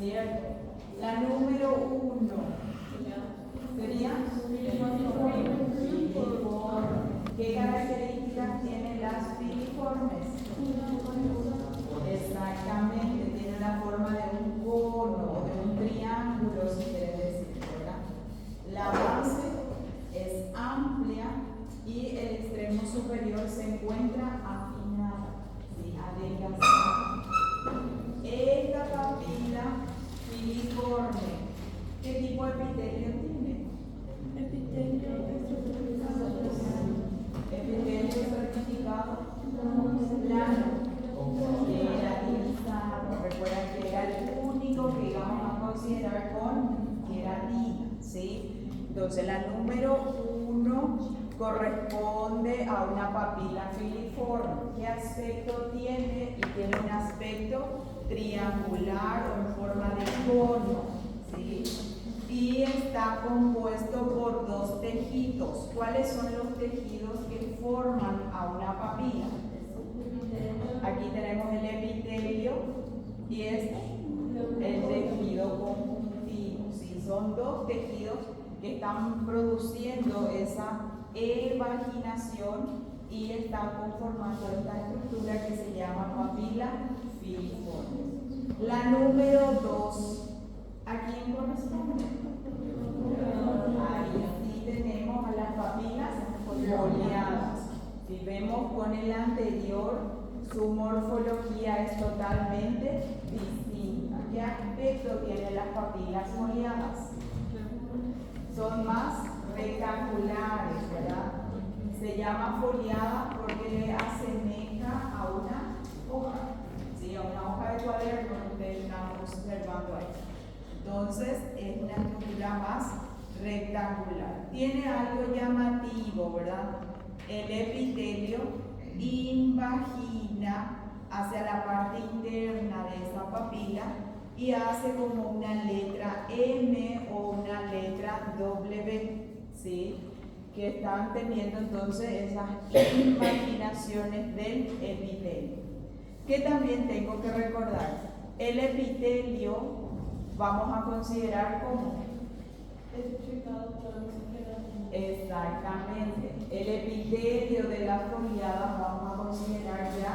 ¿cierto? La número 1 sería filiforme. ¿Qué características tienen las filiformes? Exactamente, tiene la forma de un cono, de un triángulo, si quieres decir, ¿verdad? La base es amplia y el extremo superior se encuentra afinada, ¿sí? Adelgazada. Esta papila filiforme, ¿qué tipo de epitelio tiene? Epitelio certificado plano, queratinizado. Recuerda que era el único que íbamos a considerar con queratina, ¿sí? Entonces la número 1 corresponde a una papila filiforme. ¿Qué aspecto tiene? Y tiene un aspecto triangular o en forma de cono, ¿sí? Y está compuesto por dos tejidos. ¿Cuáles son los tejidos que forman a una papila? Aquí tenemos el epitelio y el tejido conjuntivo, ¿sí? Son dos tejidos que están produciendo esa evaginación y están conformando esta estructura que se llama papila filiforme. La número 2, ¿a quién corresponde? Ahí sí tenemos a las papilas foliadas. Si vemos con el anterior, su morfología es totalmente distinta. ¿Qué aspecto tienen las papilas foliadas? Son más rectangulares, ¿verdad? Se llama foliada porque le asemeja a una hoja, ¿sí? A una hoja de cuaderno, ustedes están observando ahí. Entonces es una estructura más rectangular. Tiene algo llamativo, ¿verdad? El epitelio invagina hacia la parte interna de esa papila y hace como una letra M o una letra W, ¿sí? Que están teniendo entonces esas invaginaciones del epitelio. Que también tengo que recordar, el epitelio vamos a considerar como exactamente. El epitelio de las foliadas vamos a considerar ya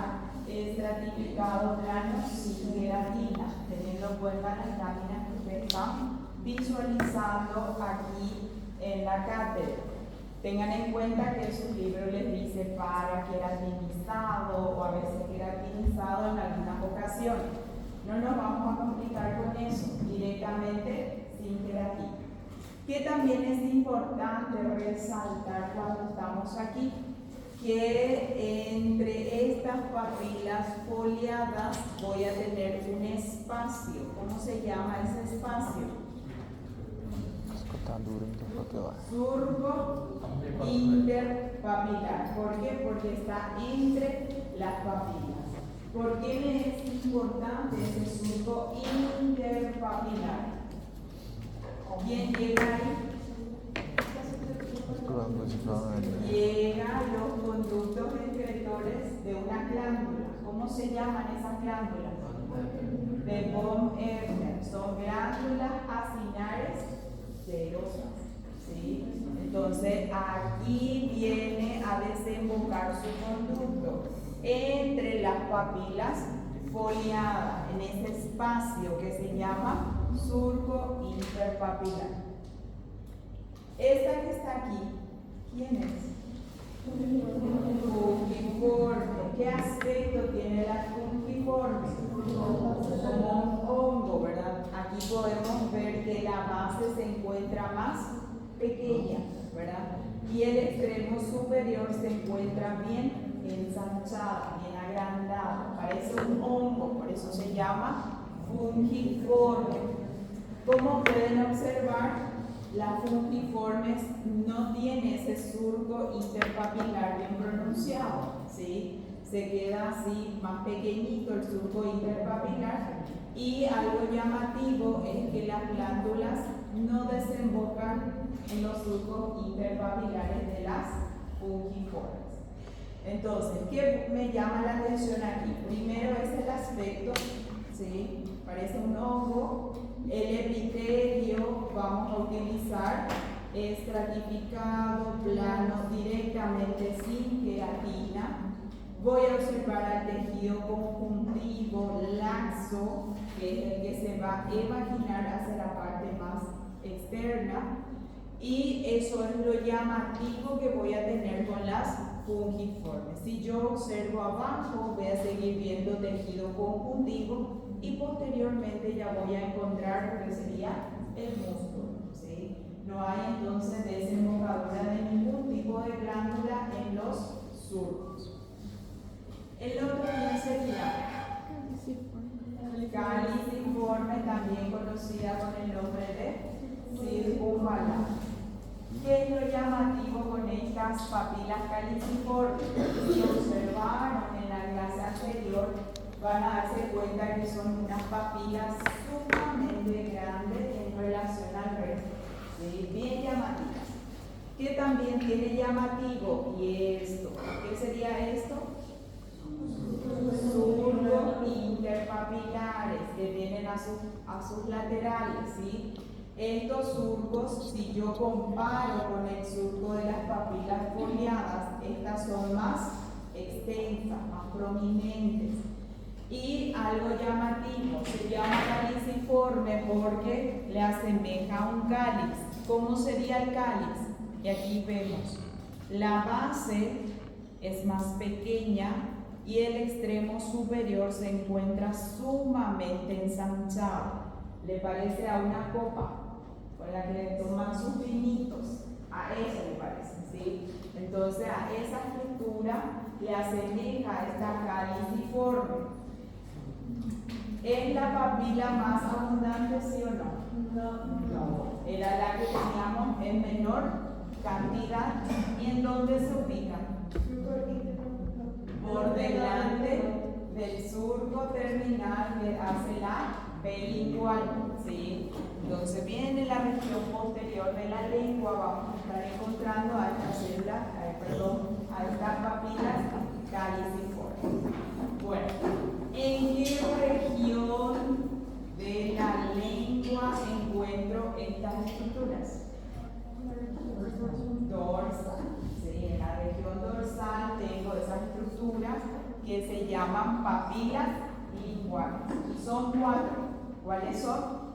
estratificado plano sin queratina, teniendo en cuenta las láminas que ustedes están visualizando aquí en la cátedra. Tengan en cuenta que sus libros les dice para queratinizado o a veces queratinizado en algunas ocasiones. No nos vamos a complicar con eso, directamente sin queratina. Que también es importante resaltar cuando estamos aquí, que entre estas papilas foliadas voy a tener un espacio. ¿Cómo se llama ese espacio? Surco interpapilar. ¿Por qué? Porque está entre las papilas. ¿Por qué me es importante ese surco interpapilar? ¿Quién llega ahí? Llegan los conductos excretores de una glándula. ¿Cómo se llaman esas glándulas? De von Ebner. Son glándulas acinares serosas, ¿sí? Entonces aquí viene a desembocar su conducto entre las papilas foliadas, en ese espacio que se llama surco interpapilar. Esta que está aquí, ¿quién es? Fungiforme. ¿Qué aspecto tiene la fungiforme? Como un hongo, ¿verdad? Aquí podemos ver que la base se encuentra más pequeña, ¿verdad? Y el extremo superior se encuentra bien ensanchado, bien agrandado. Parece un hongo, por eso se llama fungiforme. Como pueden observar, la fungiforme no tiene ese surco interpapilar bien pronunciado, ¿sí? Se queda así más pequeñito el surco interpapilar, y algo llamativo es que las glándulas no desembocan en los surcos interpapilares de las fungiformes. Entonces, ¿qué me llama la atención aquí? Primero es el aspecto, ¿sí? parece un hongo. El epitelio vamos a utilizar estratificado, plano, directamente sin queratina. Voy a observar al tejido conjuntivo laxo, que es el que se va a evaginar hacia la parte más externa. Y eso es lo llamativo que voy a tener con las fungiformes. Si yo observo abajo, voy a seguir viendo tejido conjuntivo y posteriormente ya voy a encontrar lo que sería el músculo, ¿sí? No hay entonces desembocadura de ningún tipo de glándula en los surcos. El otro bien sería caliciforme, también conocida con el nombre de circunvalar. ¿Qué es lo llamativo con estas papilas caliciformes? Si observaron en la clase anterior, van a darse cuenta que son unas papilas sumamente grandes en relación al resto, ¿sí? Bien llamativas. ¿Qué también tiene llamativo? Y esto, ¿qué sería esto? Surcos interpapilares que vienen a sus laterales, ¿sí? Estos surcos, si yo comparo con el surco de las papilas foliadas, estas son más extensas, más prominentes. Y algo llamativo, se llama caliciforme porque le asemeja a un cáliz. ¿Cómo sería el cáliz? Y aquí vemos, la base es más pequeña y el extremo superior se encuentra sumamente ensanchado. Le parece a una copa con la que le toman sus vinitos, a eso le parece, ¿sí? Entonces a esa estructura le asemeja a esta caliciforme. ¿Es la papila más abundante, sí o no? No. Era la que teníamos en menor cantidad. ¿Y en dónde se ubica? Por delante del surco terminal que hace la bilingual, ¿sí? Entonces viene la región posterior de la lengua, vamos a estar encontrando a estas células, a estas papilas caliciformes. Bueno, ¿en qué región de la lengua encuentro estas estructuras? Dorsal. Sí, en la región dorsal tengo esas estructuras que se llaman papilas linguales. Son 4. ¿Cuáles son?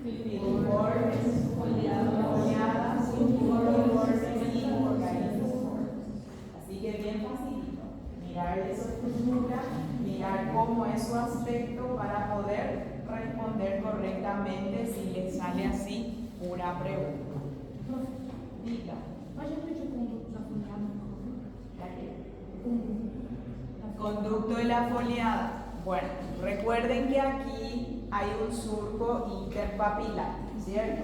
Filiformes, foliadas, filiformes y caliciformes. Así que bien facilito. Mirar esa estructura, mirar cómo es su aspecto para poder responder correctamente si les sale así una pregunta. Diga. Conducto de la foliada. Bueno, recuerden que aquí hay un surco interpapilar, ¿cierto?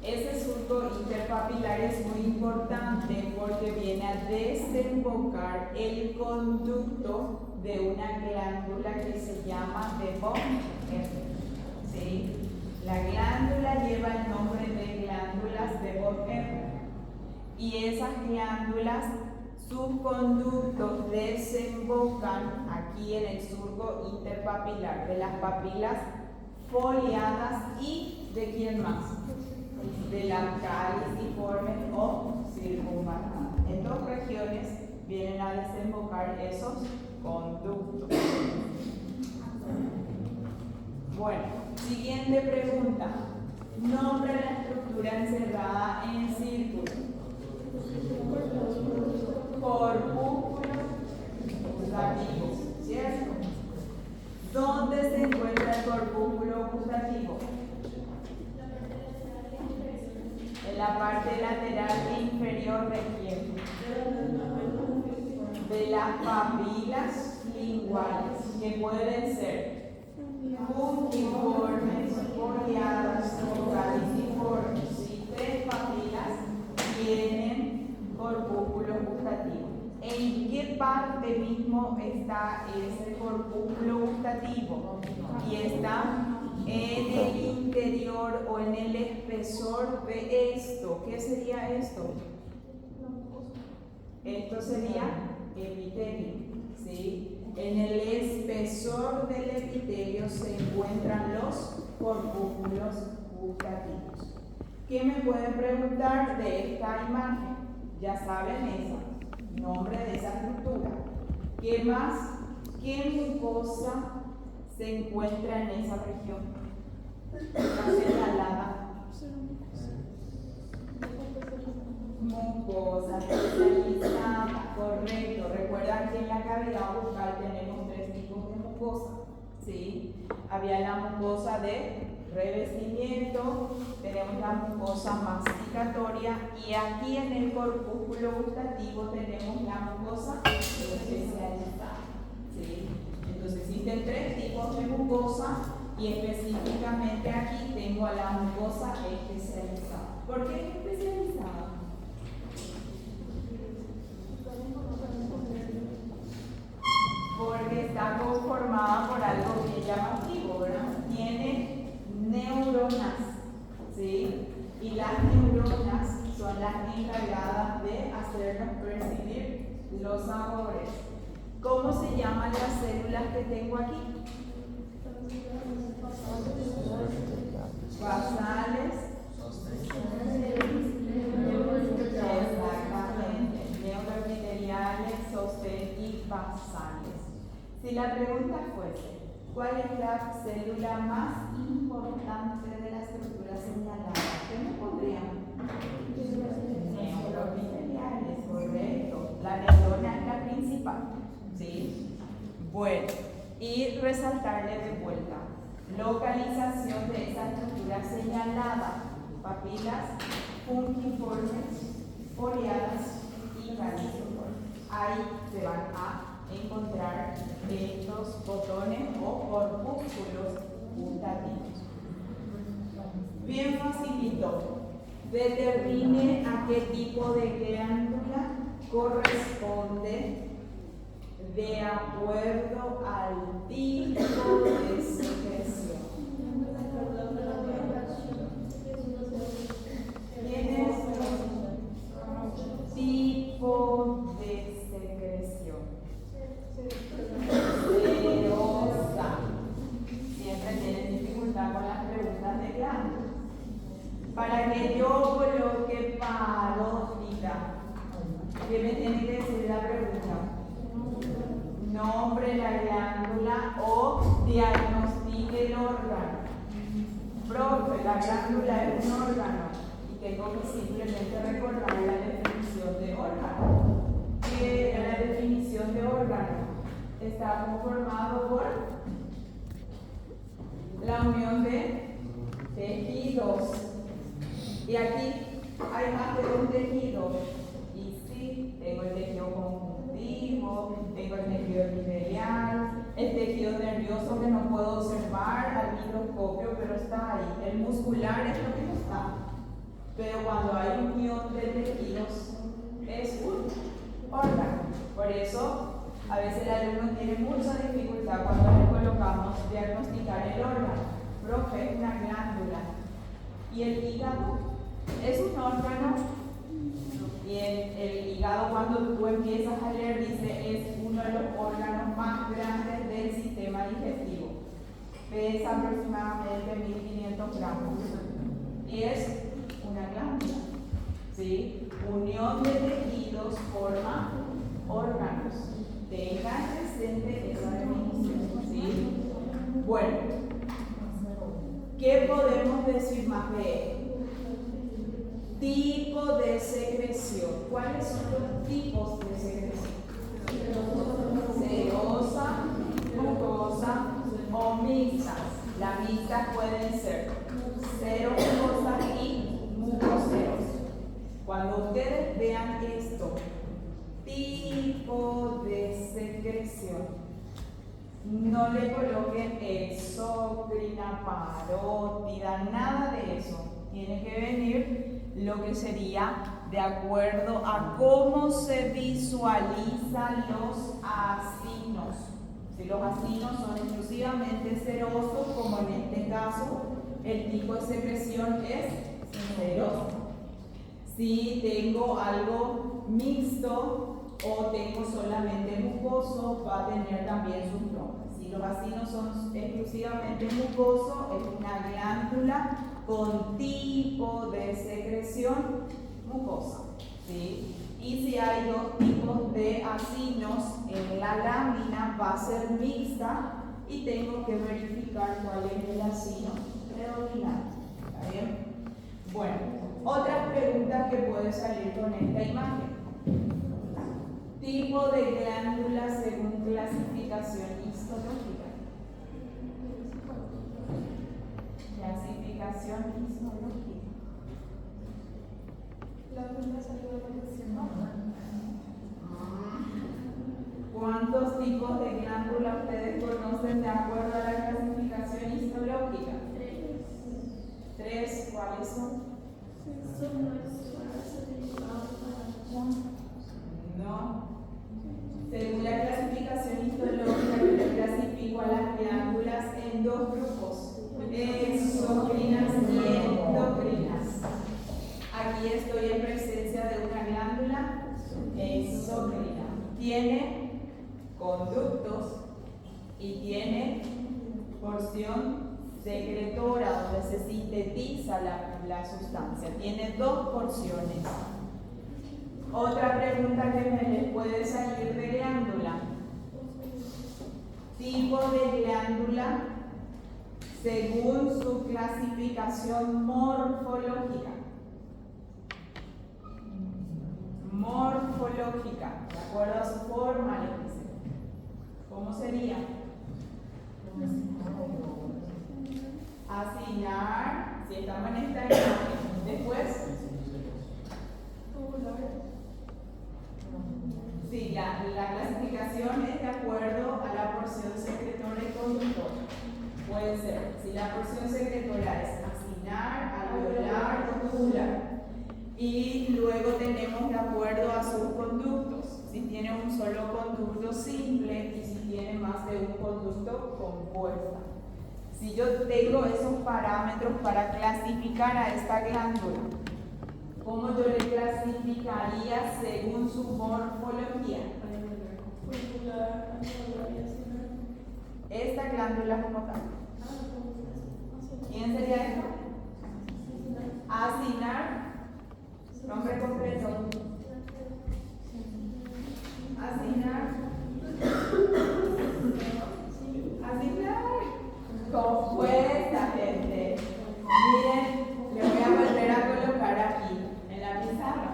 Ese surco interpapilar es muy importante porque viene a desembocar el conducto de una glándula que se llama de von Eppler, ¿sí? La glándula lleva el nombre de glándulas de von Eppler y esas glándulas, sus conductos desembocan aquí en el surco interpapilar de las papilas foliadas y ¿de quién más? De las caliciformes o circunvaladas. En 2 regiones vienen a desembocar esos conductos. Bueno, siguiente pregunta. Nombra la estructura encerrada en círculo. Corpúsculo gustativo, ¿cierto? ¿Dónde se encuentra el corpúsculo gustativo? En la parte lateral inferior de quién? De las papilas linguales, que pueden ser fungiformes, foliadas o caliciformes. ¿Sí? 3 papilas tienen corpúsculo gustativo. ¿En qué parte mismo está ese corpúsculo gustativo? Y está en el interior o en el espesor de esto. ¿Qué sería esto? Esto sería epitelio, ¿sí? En el espesor del epitelio se encuentran los corpúsculos gustativos. ¿Qué me pueden preguntar de esta imagen? Ya saben esa, nombre de esa estructura. ¿Qué más? ¿Qué mucosa se encuentra en esa región? Está señalada. Mucosa especializada, correcto. Recuerdan que en la cavidad bucal tenemos 3 tipos de mucosa, ¿sí? Había la mucosa de revestimiento, tenemos la mucosa masticatoria y aquí en el corpúsculo gustativo tenemos la mucosa especializada, ¿sí? Entonces existen 3 tipos de mucosa y específicamente aquí tengo a la mucosa especializada. ¿Por qué es especializada? Porque está conformada por algo bien llamativo, ¿verdad? Tiene neuronas, ¿sí? Y las neuronas son las encargadas de hacernos percibir los sabores. ¿Cómo se llaman las células que tengo aquí? Basales. Exactamente. Neuroepiteliales, sostén y basales. Si la pregunta fuese, ¿cuál es la célula más importante de la estructura señalada? ¿Qué me pondrían? Neuroepiteliales, correcto. La neurona es la principal, ¿sí? Bueno, y resaltarle de vuelta. Localización de esa estructura señalada. Papilas fungiformes, foliadas y radiformes. Ahí se van a encontrar estos botones o corpúsculos gustativos. Bien facilito. Determine a qué tipo de glándula corresponde de acuerdo al tipo de secreción. ¿Tienes tipo de secreción? Serosa. Siempre tienen dificultad con las preguntas de glándula. Para que yo coloque parótida, ¿qué me tiene que decir la pregunta? Nombre la glándula o diagnostique el órgano. Profe, la glándula es un órgano y tengo que simplemente recordar la definición de órgano. ¿Qué es la definición de órgano? Está conformado por la unión de tejidos. Y aquí hay más de un tejido. Y sí, tengo el tejido conjuntivo, tengo el tejido epitelial, el tejido nervioso que no puedo observar al microscopio, pero está ahí. El muscular es lo que no está. Pero cuando hay unión de tejidos, es un órgano. Por eso, a veces el alumno tiene mucha dificultad cuando le colocamos diagnosticar el órgano. Profe, es una glándula. ¿Y el hígado? Es un órgano. Y el hígado, cuando tú empiezas a leer, dice es uno de los órganos más grandes del sistema digestivo. Pesa aproximadamente 1500 gramos. Y es una glándula. ¿Sí? Unión de tejidos forma órganos. Tengan presente esa definición. ¿Sí? Bueno, ¿qué podemos decir más de él? Tipo de secreción. ¿Cuáles son los tipos de secreción? Serosa, mucosa o mixtas. Las mixtas pueden ser seromucosas y mucoserosas. Cuando ustedes vean esto, tipo de secreción, no le coloquen exócrina, parótida, nada de eso. Tiene que venir lo que sería de acuerdo a cómo se visualizan los acinos. Si los acinos son exclusivamente serosos, como en este caso, el tipo de secreción es seroso. Si tengo algo mixto, o tengo solamente mucoso, va a tener también sus nombres. Si los vacinos son exclusivamente mucosos, es una glándula con tipo de secreción mucosa, ¿sí? Y si hay dos tipos de acinos en la lámina, va a ser mixta y tengo que verificar cuál es el acino predominante. ¿Está bien? Bueno, otras preguntas que pueden salir con esta imagen. Tipo de glándula según clasificación histológica. Clasificación histológica. ¿Cuántos tipos de glándula ustedes conocen de acuerdo a la clasificación histológica? Tres. ¿Cuáles son? No. Según la clasificación histológica, yo clasifico a las glándulas en dos grupos: exocrinas y endocrinas. Aquí estoy en presencia de una glándula exocrina. Tiene conductos y tiene porción secretora donde se sintetiza la sustancia. Tiene dos porciones. Otra pregunta que me les puede salir de glándula. Tipo de glándula según su clasificación morfológica. Morfológica, de acuerdo a su forma, les dice. ¿Cómo sería? Acinar, si estamos en esta imagen. Después. Sí, la clasificación es de acuerdo a la porción secretora y conductora. Puede ser, si la porción secretora es acinar, alveolar o tubular. Y luego tenemos de acuerdo a sus conductos, si tiene un solo conducto simple y si tiene más de un conducto compuesto. Si yo tengo esos parámetros para clasificar a esta glándula, ¿cómo yo le clasificaría según su morfología? Esta glándula como tal. ¿Quién sería esto? Acinar. Nombre completo. Acinar. Acinar. Compuesta, gente. Miren, le voy a volver a colocar aquí en la pizarra.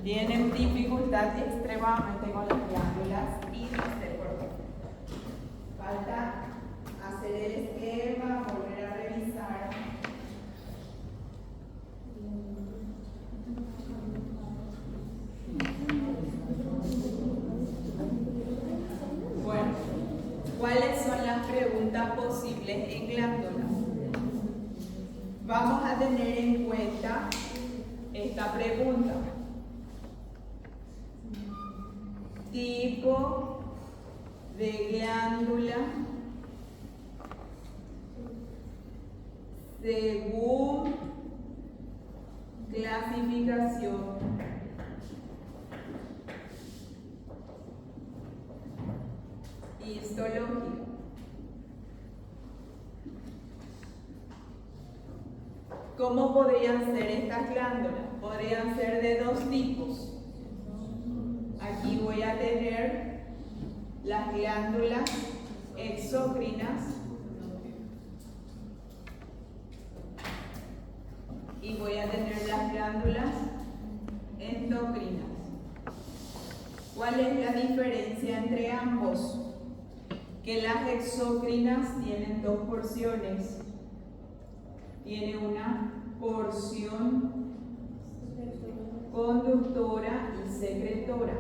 Tienen dificultad extremadamente con las glándulas y no sé por qué. Falta hacer el esquema, volver a revisar. Bueno, ¿cuáles son las preguntas posibles en glándula? Vamos a tener en cuenta esta pregunta. Tipo de glándula según clasificación histológica. ¿Cómo podrían ser estas glándulas? Podrían ser de dos tipos. Aquí voy a tener las glándulas exócrinas y voy a tener las glándulas endocrinas. ¿Cuál es la diferencia entre ambos? Que las exócrinas tienen dos porciones. Tiene una porción conductora y secretora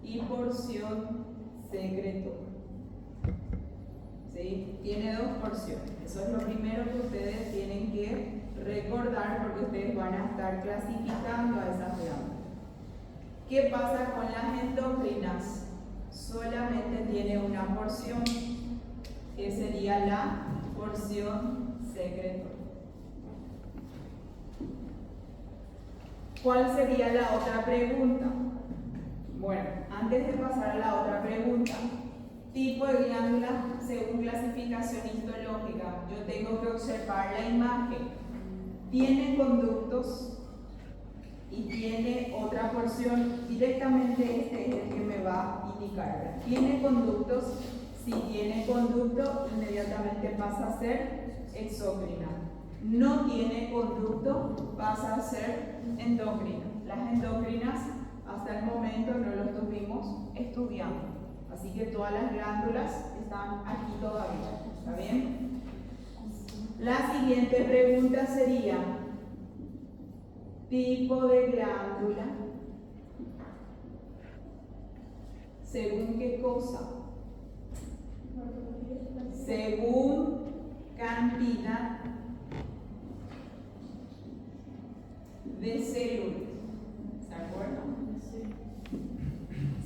y porción secretora. ¿Sí? Tiene dos porciones. Eso es lo primero que ustedes tienen que recordar porque ustedes van a estar clasificando a esas glándulas. ¿Qué pasa con las endocrinas? Solamente tiene una porción, que sería la porción secretora. ¿Cuál sería la otra pregunta? Bueno, antes de pasar a la otra pregunta, tipo de glándula según clasificación histológica, yo tengo que observar la imagen. Tiene conductos y tiene otra porción. Directamente este es el que me va a indicar. Tiene conductos. Si tiene conducto, inmediatamente pasa a ser exócrina. No tiene conducto, pasa a ser endocrina. Las endocrinas hasta el momento no lo estuvimos estudiando. Así que todas las glándulas están aquí todavía. ¿Está bien? La siguiente pregunta sería: tipo de glándula, ¿según qué cosa? Según cantidad de células. ¿Se acuerdan?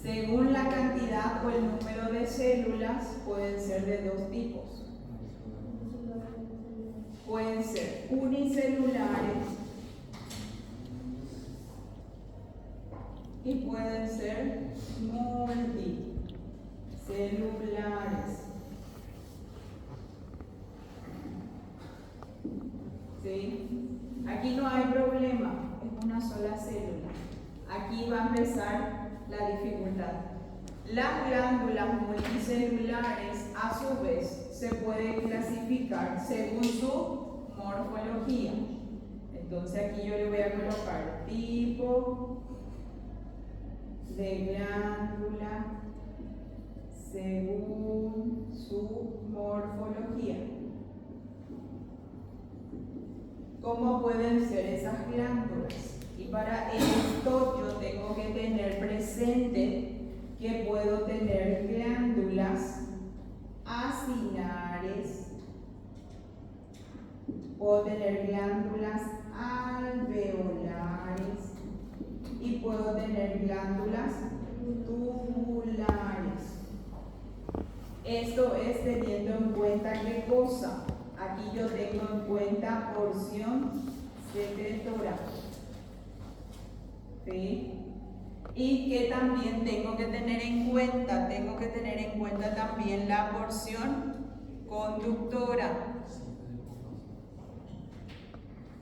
Según la cantidad o el número de células, pueden ser de dos tipos. Pueden ser unicelulares y pueden ser multicelulares. ¿Sí? Aquí no hay problema, es una sola célula. Aquí va a empezar la dificultad. Las glándulas multicelulares, a su vez, se pueden clasificar según su morfología. Entonces aquí yo le voy a colocar tipo de glándula según su morfología. ¿Cómo pueden ser esas glándulas? Y para esto yo tengo que tener presente que puedo tener glándulas acinares, puedo tener glándulas alveolares y puedo tener glándulas tubulares. Esto es teniendo en cuenta qué cosa. Aquí yo tengo en cuenta porción secretora. ¿Sí? Y que también tengo que tener en cuenta, también la porción conductora.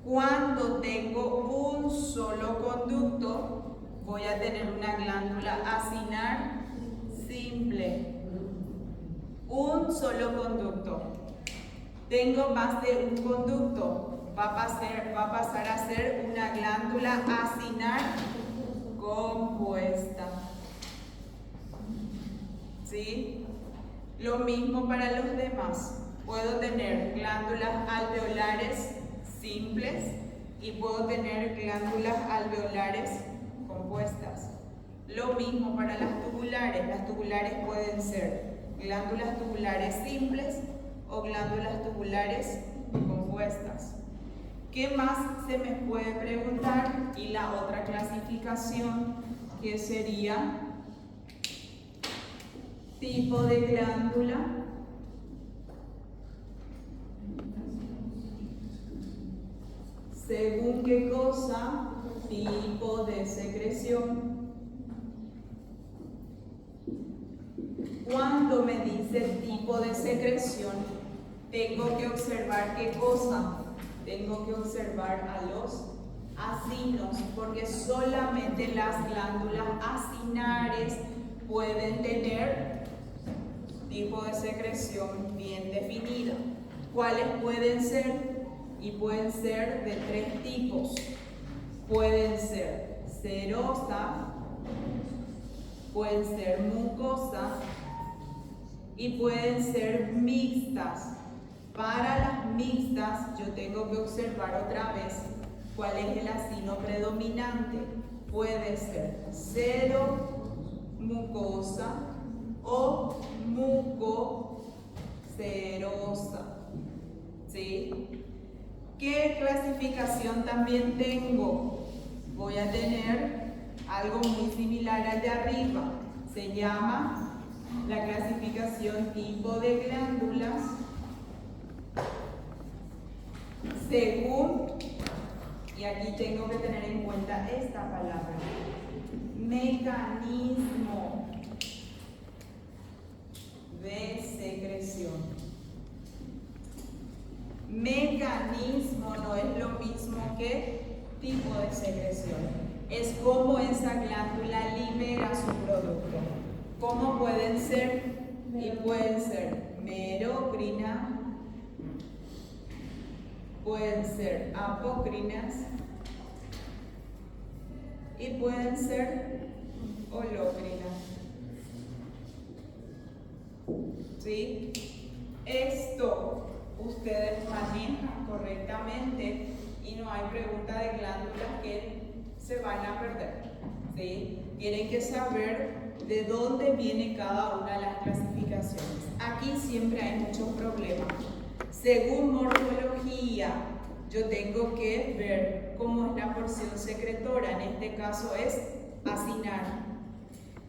Cuando tengo un solo conducto, voy a tener una glándula acinar simple. Un solo conducto. Tengo más de un conducto, va a pasar a ser una glándula acinar compuesta. ¿Sí? Lo mismo para los demás. Puedo tener glándulas alveolares simples y puedo tener glándulas alveolares compuestas. Lo mismo para las tubulares. Las tubulares pueden ser glándulas tubulares simples o glándulas tubulares compuestas. ¿Qué más se me puede preguntar? Y la otra clasificación, que sería tipo de glándula según qué cosa, tipo de secreción. Cuando me dice tipo de secreción, tengo que observar qué cosa. Tengo que observar a los acinos, porque solamente las glándulas acinares pueden tener tipo de secreción bien definida. ¿Cuáles pueden ser? Y pueden ser de tres tipos. Pueden ser serosa, pueden ser mucosa y pueden ser mixtas. Para las mixtas yo tengo que observar otra vez cuál es el acino predominante. Puede ser seromucosa o mucoserosa. ¿Sí? ¿Qué clasificación también tengo? Voy a tener algo muy similar al de arriba. Se llama la clasificación tipo de glándulas según Y aquí tengo que tener en cuenta esta palabra. Mecanismo de secreción. Mecanismo no es lo mismo que tipo de secreción. Es cómo esa glándula libera su producto. ¿Cómo pueden ser? Y pueden ser merocrina, pueden ser apocrinas y pueden ser holocrinas. ¿Sí? Esto ustedes manejan correctamente y no hay pregunta de glándulas que se van a perder. ¿Sí? Tienen que saber de dónde viene cada una de las clasificaciones. Aquí siempre hay muchos problemas. Según morfología, yo tengo que ver cómo es la porción secretora, en este caso es acinar.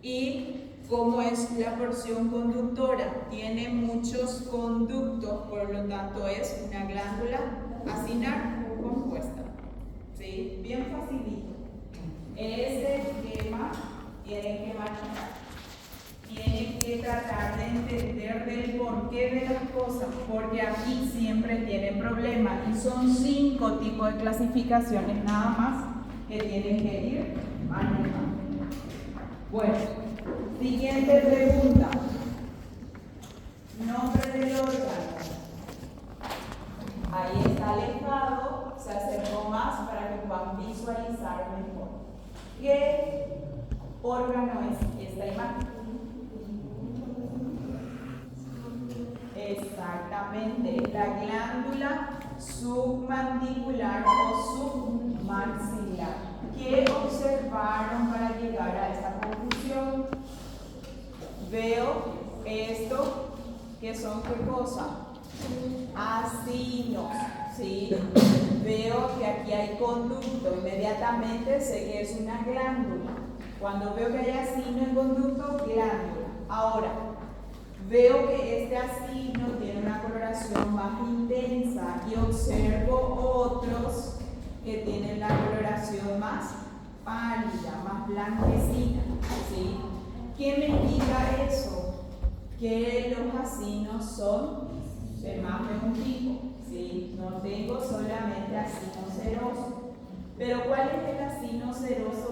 Y cómo es la porción conductora, tiene muchos conductos, por lo tanto es una glándula acinar compuesta. ¿Sí? Bien facilito. Ese esquema tienen que manejar. Tienen que tratar de entender del porqué de las cosas, porque aquí siempre tienen problemas. Y son 5 tipos de clasificaciones nada más que tienen que ir manejando. Bueno, siguiente pregunta. Nombre del órgano. Ahí está alejado, se acercó más para que puedan visualizar mejor. ¿Qué órgano es esta imagen? Exactamente, la glándula submandibular o submaxilar. ¿Qué observaron para llegar a esta conclusión? Veo esto, que son ¿qué cosa? Acinos, ¿sí? Veo que aquí hay conducto, inmediatamente sé que es una glándula. Cuando veo que hay acino en conducto, glándula. Ahora, veo que este acino tiene una coloración más intensa y observo otros que tienen la coloración más pálida, más blanquecina, ¿sí? ¿Qué me indica eso? Que los acinos son de más de un tipo, ¿sí? No tengo solamente acino seroso. Pero ¿cuál es el acino seroso?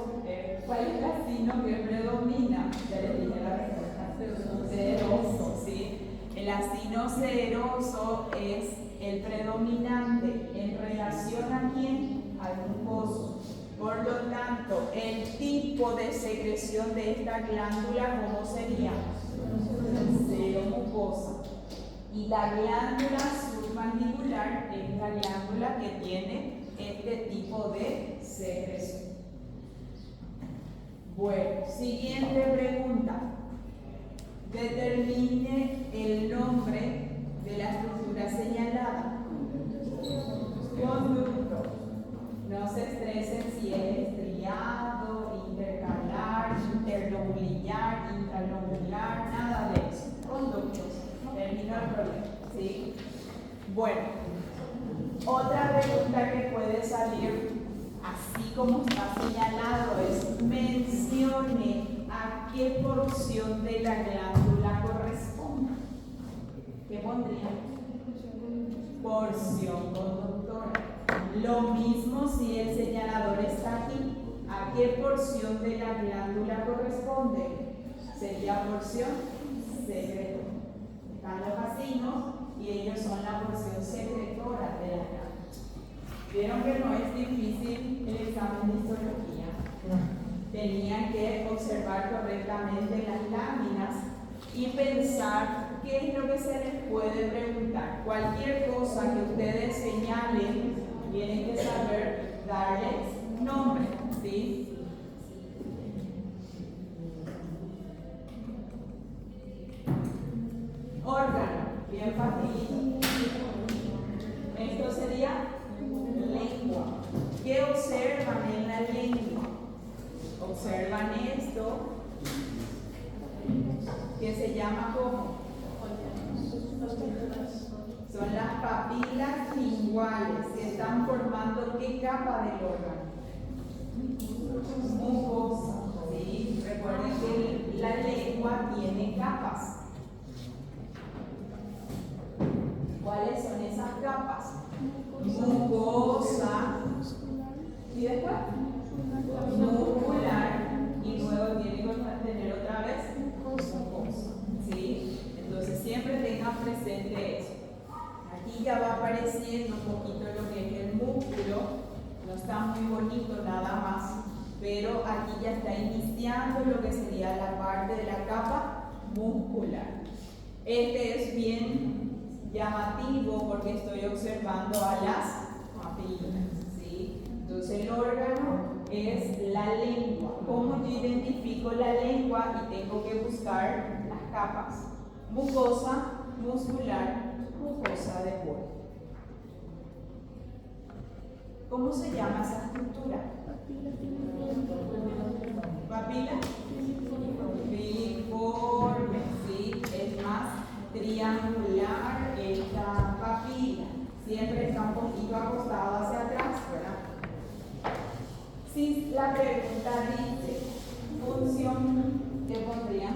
¿Cuál es el acino que predomina? Ya les dije la respuesta. Seroso, ¿sí? El acino seroso es el predominante en relación a quién? Al mucoso. Por lo tanto, el tipo de secreción de esta glándula, ¿cómo sería? Seromucosa. Y la glándula submandibular es la glándula que tiene este tipo de secreción. Bueno, siguiente pregunta. Determine el nombre de la estructura señalada. Conducto. No se estresen si es estriado, intercalar, interlobular, intralobular, nada de eso. Conductos. Termino el problema. ¿Sí? Bueno, otra pregunta que puede salir, así como está señalado, es mencione a qué porción de la glándula corresponde. ¿Qué pondría? Porción conductora. Lo mismo si el señalador está aquí. ¿A qué porción de la glándula corresponde? Sería porción secretora. Están los acinos y ellos son la porción secretora de la glándula. Vieron que no es difícil el examen de histología. Tenían que observar correctamente las láminas y pensar qué es lo que se les puede preguntar. Cualquier cosa que ustedes señalen, tienen que saber darles nombre, ¿sí? Órgano, bien facilito. Esto sería lengua. ¿Qué observan en la lengua? Observan esto, que se llama como Son las papilas linguales que están formando ¿qué capa del órgano? Mucosa. ¿Sí? Recuerden que la lengua tiene capas. ¿Cuáles son esas capas? Mucosa. ¿Y después? Muscular. Y luego tiene que tener otra vez mucosa. ¿Sí? Entonces siempre tengan presente eso. Aquí ya va apareciendo un poquito lo que es el músculo. No está muy bonito nada más, pero aquí ya está iniciando lo que sería la parte de la capa muscular. Este es bien llamativo porque estoy observando a las papilas, ¿sí? Entonces el órgano es la lengua. ¿Cómo yo identifico la lengua? Y tengo que buscar las capas: mucosa, muscular, mucosa de borde. ¿Cómo se llama esa estructura? Papila filiforme, ¿sí? Es más triangular esta papila. Siempre está un poquito acostado hacia atrás, ¿verdad? Si la pregunta dice función, ¿qué pondría?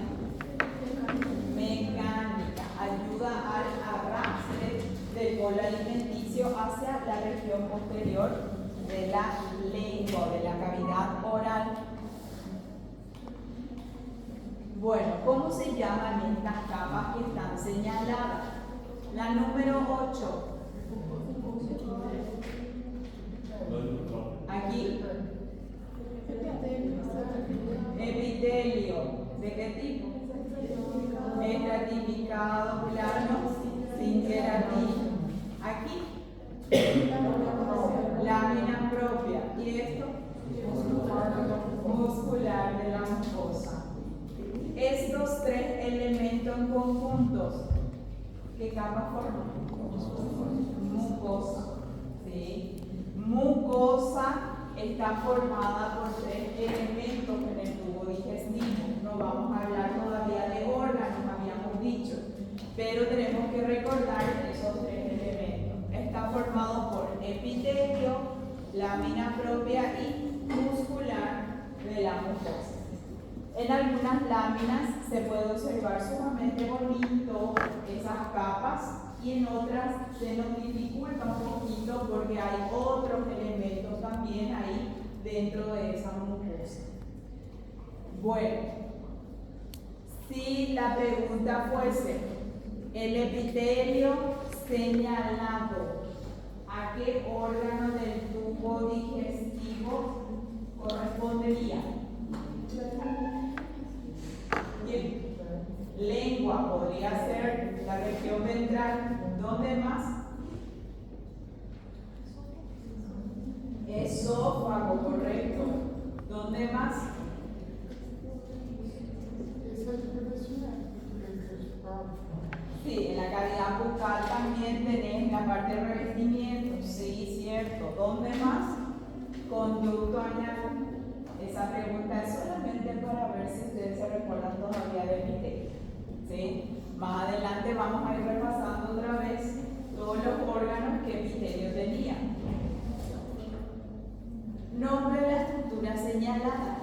Mecánica. Ayuda al arrastre del bolo alimenticio hacia la región posterior de la lengua, de la cavidad oral. Bueno, ¿cómo se llaman estas capas que están señaladas? La número 8. Aquí. Epitelio. ¿De qué tipo? Estratificado, plano, sin queratina. Aquí. Lámina propia. ¿Y esto? Muscular de la mucosa. Estos tres elementos conjuntos, ¿qué capa forman? Mucosa. ¿Sí? Mucosa está formada por tres elementos en el tubo digestivo. No vamos a hablar todavía de órganos, habíamos dicho, pero tenemos que recordar esos tres elementos. Está formado por epitelio, lámina propia y muscular de la mucosa. En algunas láminas se puede observar sumamente bonito esas capas y en otras se nos dificulta un poquito porque hay otros elementos también ahí dentro de esa mucosa. Bueno, si la pregunta fuese el epitelio señalado, ¿a qué órgano del tubo digestivo correspondería? Bien. Lengua podría ser la región ventral. ¿Dónde más? Esófago, correcto. ¿Dónde más? Sí, en la cavidad bucal también tenés la parte de revestimiento. Sí, cierto. ¿Dónde más? Conducto anal. Esa pregunta es solamente para ver si ustedes se recuerdan todavía del epitelio. ¿Sí? Más adelante vamos a ir repasando otra vez todos los órganos que epitelio tenía. Nombre de la estructura señalada.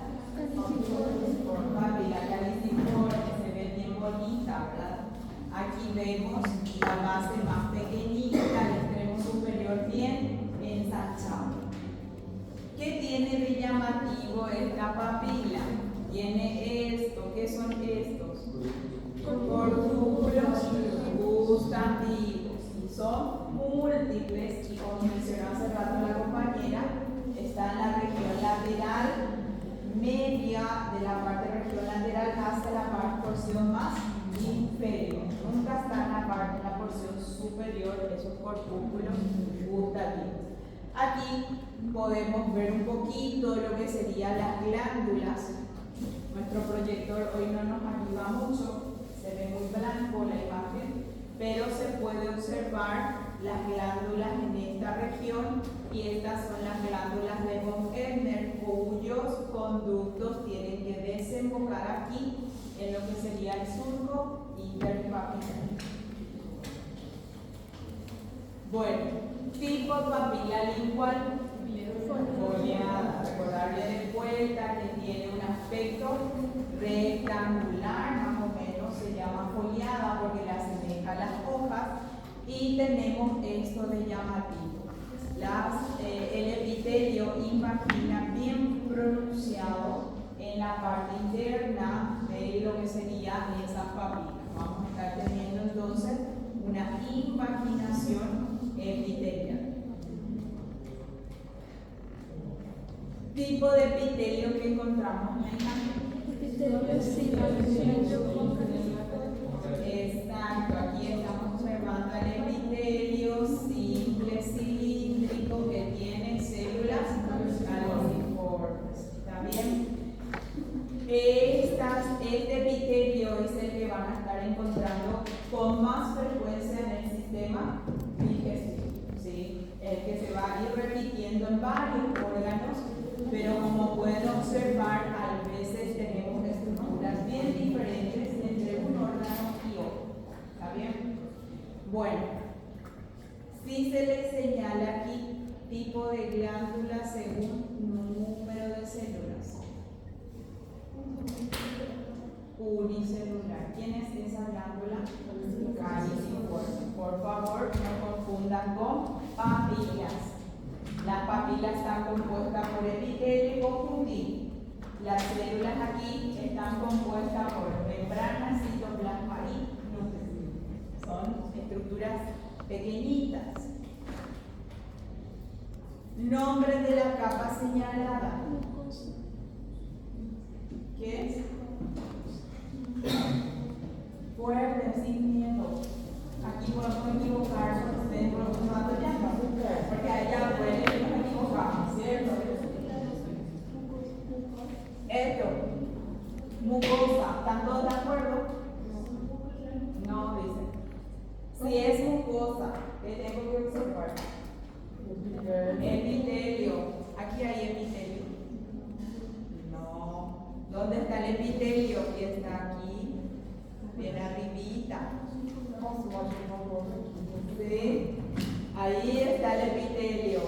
Papila caliciforme, se ve bien bonita, ¿verdad? Aquí vemos la base más pequeñita, el extremo superior bien ensanchado. ¿Qué tiene de llamativo esta papila? Tiene esto. ¿Qué son estos? Cortúculos gustativos. Y son múltiples y como mencionó hace rato la compañera, está en la región lateral media de la parte de región lateral hasta la porción más inferior. Nunca está en la porción superior esos cortúculos gustativos. Aquí podemos ver un poquito lo que serían las glándulas. Nuestro proyector hoy no nos ayuda mucho, se ve muy blanco la imagen, pero se puede observar las glándulas en esta región y estas son las glándulas de von Ebner, cuyos conductos tienen que desembocar aquí en lo que sería el surco interpapilar. Bueno, tipo papila lingual, foliada. Recordarle de vuelta que tiene un aspecto rectangular, más o menos se llama foliada porque le asemeja las hojas. Y tenemos esto de llamativo. El epitelio invagina bien pronunciado en la parte interna de lo que serían esas papilas. Vamos a estar teniendo entonces una invaginación epitelial. Tipo de epitelio que encontramos en la exacto, aquí estamos observando el epitelio simple cilíndrico que tiene células caliciformes. ¿Está bien? Este epitelio es el que van a estar encontrando con más frecuencia en el sistema digestivo, ¿sí? El que se va a ir repitiendo en varios órganos, pero como pueden observar, a veces tenemos estructuras bien diferentes entre un órgano y otro. ¿Está bien? Bueno, si se le señala aquí tipo de glándula según número de células. Unicelular. ¿Quién es esa glándula? Caliciforme. Por favor, no confundan con papilas. Las papilas están compuestas por epitelio y conjuntivo. Las células aquí están compuestas por membranas, citoplasma y núcleo. Son estructuras pequeñitas. Nombre de la capa señalada. ¿Qué es? Fuerte, sin miedo. Aquí podemos equivocarnos dentro de un rato ya, porque allá puede que nos equivocamos, ¿cierto? Esto, mucosa, ¿están todos de acuerdo? No, dicen. Si es mucosa, ¿qué tengo que observar? Epitelio. Aquí hay epitelio. No. ¿Dónde está el epitelio? Que está aquí, bien arribita. ¿Sí? Ahí está el epitelio.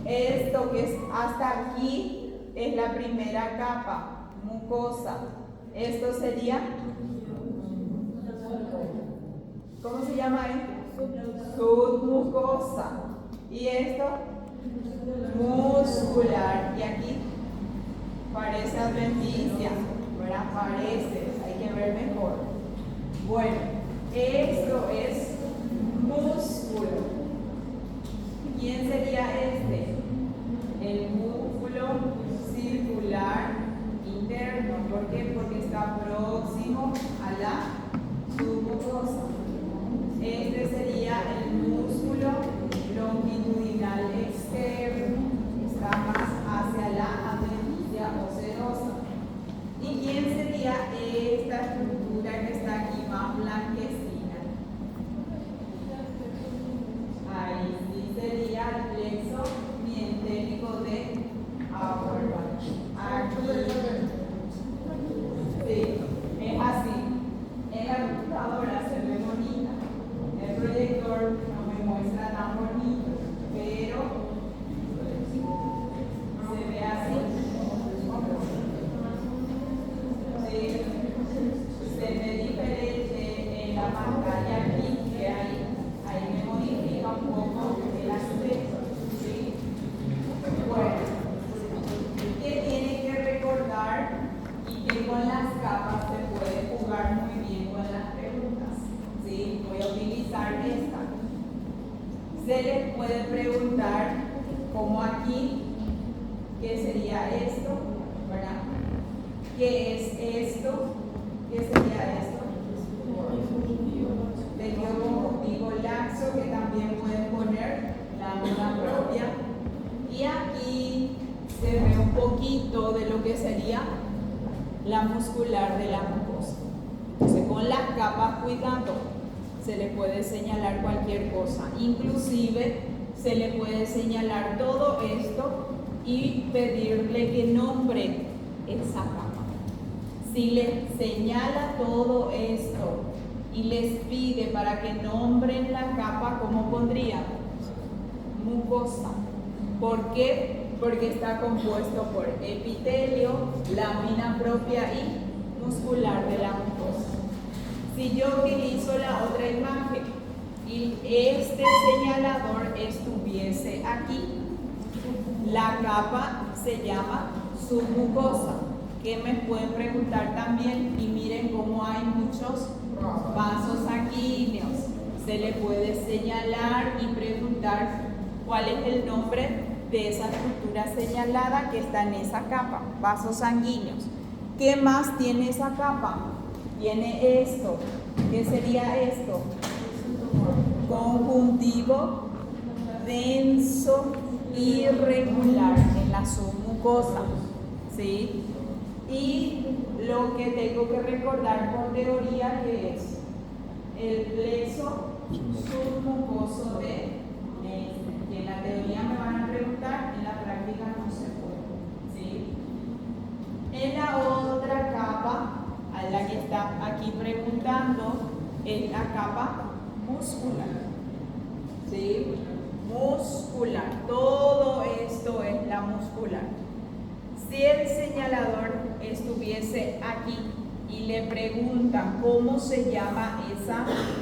Esto que es hasta aquí es la primera capa, mucosa. Esto sería, ¿cómo se llama esto? Submucosa. Y esto, muscular. Y aquí parece adventicia, ¿verdad? Parece, hay que ver mejor. Bueno, esto es músculo. ¿Quién sería este? El músculo circular interno. ¿Por qué? Porque está próximo a la submucosa. Este sería el músculo longitudinal externo. Está más hacia la adventicia o serosa. ¿Y quién sería esta estructura que está aquí más blanquecina? Ahí sí sería el plexo mientélico de Auerbach. Aquí. Sí, es así. En la computadora se ve bonita. El proyector no me muestra tan bonito, pero se ve así. Se ve diferente en la pantalla aquí que ahí me modifica un poco el aspecto, ¿sí? Bueno, ¿qué tienen que recordar? Y que con las capas se puede jugar muy bien con las preguntas, ¿sí? Voy a utilizar esta. Se les puede preguntar, como aquí, ¿qué sería esto? ¿Verdad? ¿Qué es esto? ¿Qué sería esto? Tejido conjuntivo laxo, que también pueden poner la moda propia. Y aquí se ve un poquito de lo que sería la muscular de la mucosa. Entonces, con las capas, cuidado, se le puede señalar cualquier cosa. Inclusive, se le puede señalar todo esto y pedirle que nombre esa capa. Si le señala todo esto y les pide para que nombren la capa, ¿cómo pondrían? Mucosa. ¿Por qué? Porque está compuesto por epitelio, lámina propia y muscular de la mucosa. Si yo utilizo la otra imagen y este señalador estuviese aquí, la capa se llama submucosa, que me pueden preguntar también, y miren cómo hay muchos vasos sanguíneos. Se le puede señalar y preguntar cuál es el nombre de esa estructura señalada que está en esa capa, vasos sanguíneos. ¿Qué más tiene esa capa? Tiene esto. ¿Qué sería esto? Conjuntivo denso irregular en la submucosa, ¿sí? Y lo que tengo que recordar por teoría que es el plexo submucoso de Meissner. Y en la teoría me van a preguntar, en la práctica no se puede, ¿sí? En la otra capa, a la que está aquí preguntando, es la capa muscular, ¿sí? Muscular, todo esto es la muscular. Si el señalador estuviese aquí y le preguntan cómo se llama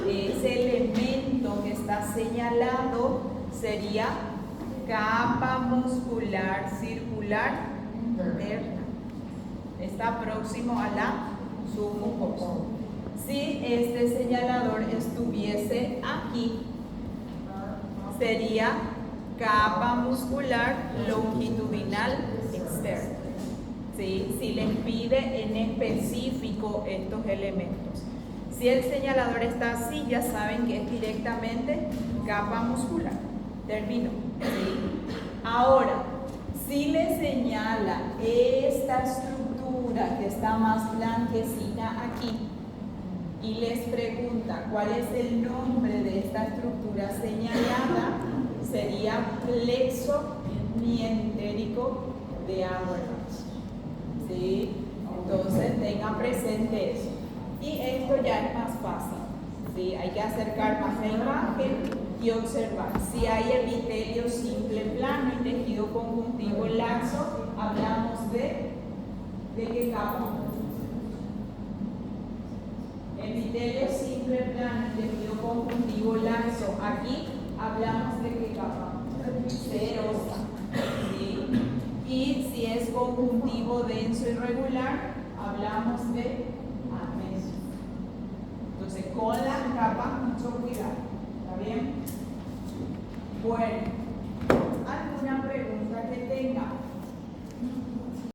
ese elemento que está señalado, sería capa muscular circular interna. Está próximo a la submucosa. Si este señalador estuviese aquí, sería capa muscular longitudinal externa. ¿Sí? Si les pide en específico estos elementos. Si el señalador está así, ya saben que es directamente capa muscular. Termino. ¿Sí? Ahora, si le señala esta estructura que está más blanquecina aquí y les pregunta cuál es el nombre de esta estructura señalada, sería plexo mientérico de Habermas. ¿Sí? Entonces tengan presente eso. Y esto ya es más fácil. ¿Sí? Hay que acercar más la imagen y observar. Si hay epitelio simple plano y tejido conjuntivo laxo, hablamos ¿de qué capa? Epitelio simple plano y tejido conjuntivo laxo. Aquí hablamos de qué capa? Serosa. ¿Sí? Y si es conjuntivo denso irregular, hablamos de adheso. Entonces, con la capa, mucho cuidado. ¿Está bien? Bueno, ¿alguna pregunta que tenga?